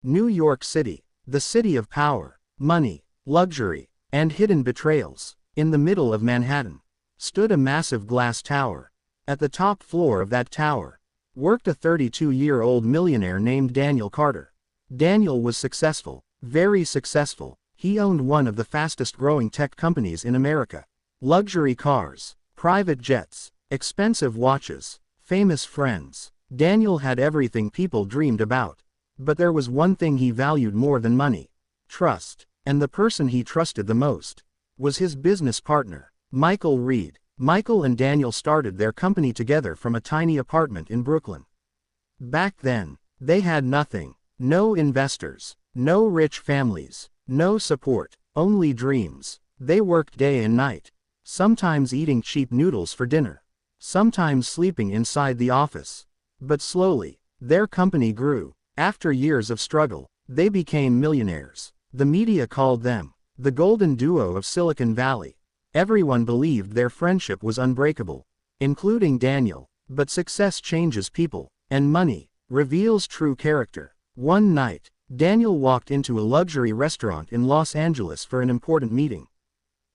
New York City, the city of power, money, luxury, and hidden betrayals. In the middle of Manhattan stood a massive glass tower. At the top floor of that tower worked a 32-year-old millionaire named Daniel Carter. Daniel was successful, very successful. He owned one of the fastest-growing tech companies in America. Luxury cars, private jets, expensive watches, famous friends. Daniel had everything people dreamed about. But there was one thing he valued more than money: trust. And the person he trusted the most was his business partner, Michael Reed. Michael and Daniel started their company together from a tiny apartment in Brooklyn. Back then, they had nothing. No investors, no rich families, no support, only dreams. They worked day and night, sometimes eating cheap noodles for dinner, sometimes sleeping inside the office. But slowly, their company grew. After years of struggle, they became millionaires. The media called them the golden duo of Silicon Valley. Everyone believed their friendship was unbreakable, including Daniel. But success changes people, and money reveals true character. One night, Daniel walked into a luxury restaurant in Los Angeles for an important meeting.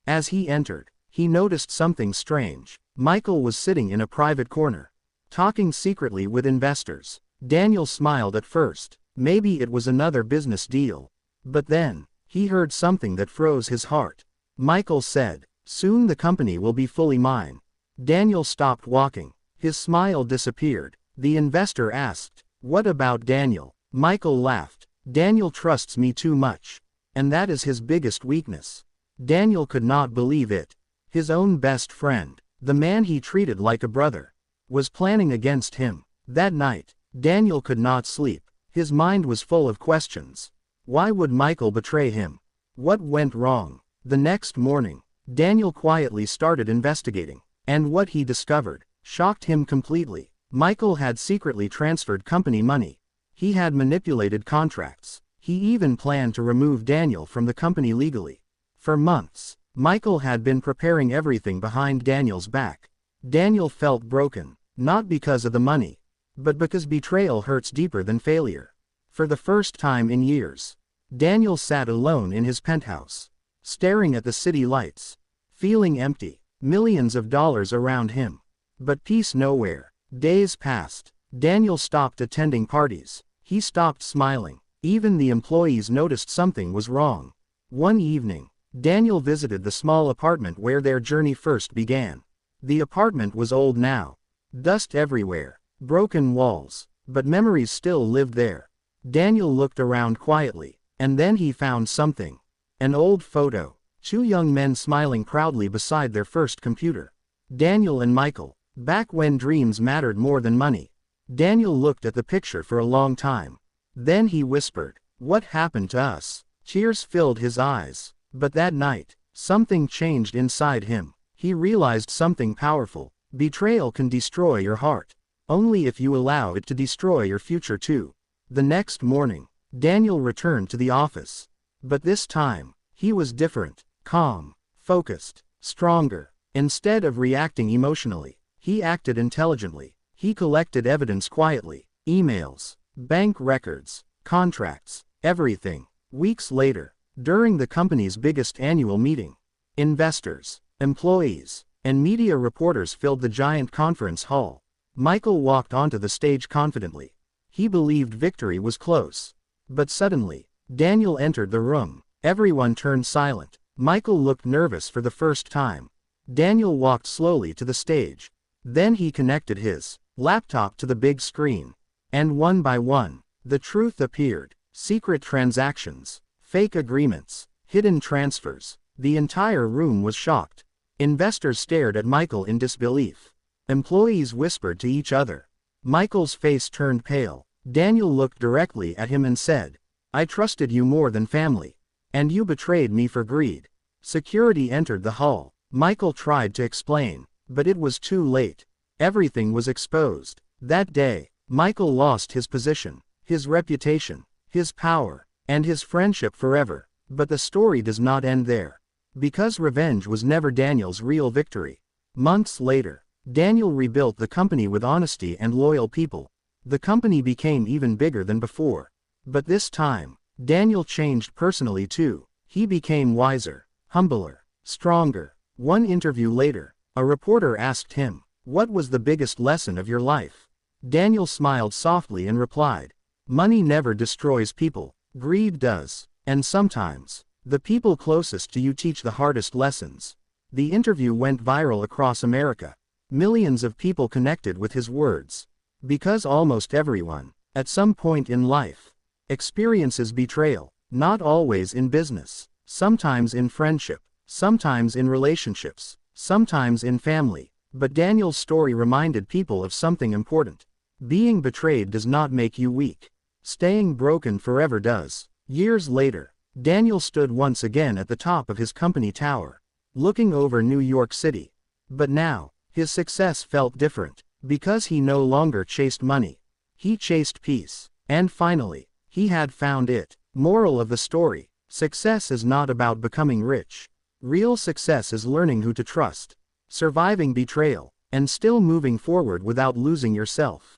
As he entered, he noticed something strange. Michael was sitting in a private corner, talking secretly with investors. Daniel smiled at first. Maybe it was another business deal. But then, he heard something that froze his heart. Michael said, "Soon the company will be fully mine." Daniel stopped walking. His smile disappeared. The investor asked, "What about Daniel?" Michael laughed. "Daniel trusts me too much. And that is his biggest weakness." Daniel could not believe it. His own best friend, the man he treated like a brother, was planning against him. That night, Daniel could not sleep. His mind was full of questions. Why would Michael betray him? What went wrong? The next morning, Daniel quietly started investigating. And what he discovered shocked him completely. Michael had secretly transferred company money. He had manipulated contracts. He even planned to remove Daniel from the company legally. For months, Michael had been preparing everything behind Daniel's back. Daniel felt broken, not because of the money, but because betrayal hurts deeper than failure. For the first time in years, Daniel sat alone in his penthouse, staring at the city lights, feeling empty. Millions of dollars around him, but peace nowhere. Days passed. Daniel stopped attending parties. He stopped smiling. Even the employees noticed something was wrong. One evening, Daniel visited the small apartment where their journey first began. The apartment was old now. Dust everywhere. Broken walls, but memories still lived there. Daniel looked around quietly, and then he found something. An old photo. Two young men smiling proudly beside their first computer. Daniel and Michael, back when dreams mattered more than money. Daniel looked at the picture for a long time. Then he whispered, "What happened to us?" Tears filled his eyes. But that night, something changed inside him. He realized something powerful. Betrayal can destroy your heart. Only if you allow it to destroy your future too. The next morning, Daniel returned to the office. But this time, he was different. Calm, focused, stronger. Instead of reacting emotionally, he acted intelligently. He collected evidence quietly. Emails, bank records, contracts, everything. Weeks later, during the company's biggest annual meeting, investors, employees, and media reporters filled the giant conference hall. Michael walked onto the stage confidently. He believed victory was close. But suddenly, Daniel entered the room. Everyone turned silent. Michael looked nervous for the first time. Daniel walked slowly to the stage. Then he connected his laptop to the big screen. And one by one, the truth appeared. Secret transactions, fake agreements, hidden transfers. The entire room was shocked. Investors stared at Michael in disbelief. Employees whispered to each other. Michael's face turned pale. Daniel looked directly at him and said, "I trusted you more than family. And you betrayed me for greed." Security entered the hall. Michael tried to explain, but it was too late. Everything was exposed. That day, Michael lost his position, his reputation, his power, and his friendship forever. But the story does not end there. Because revenge was never Daniel's real victory. Months later, Daniel rebuilt the company with honesty and loyal people. The company became even bigger than before. But this time, Daniel changed personally too. He became wiser, humbler, stronger. One interview later, a reporter asked him, "What was the biggest lesson of your life?" Daniel smiled softly and replied, "Money never destroys people, greed does. And sometimes, the people closest to you teach the hardest lessons." The interview went viral across America. Millions of people connected with his words. Because almost everyone, at some point in life, experiences betrayal, not always in business, sometimes in friendship, sometimes in relationships, sometimes in family. But Daniel's story reminded people of something important. Being betrayed does not make you weak. Staying broken forever does. Years later, Daniel stood once again at the top of his company tower, looking over New York City. But now, his success felt different, because he no longer chased money. He chased peace. And finally, he had found it. Moral of the story: success is not about becoming rich. Real success is learning who to trust, surviving betrayal, and still moving forward without losing yourself.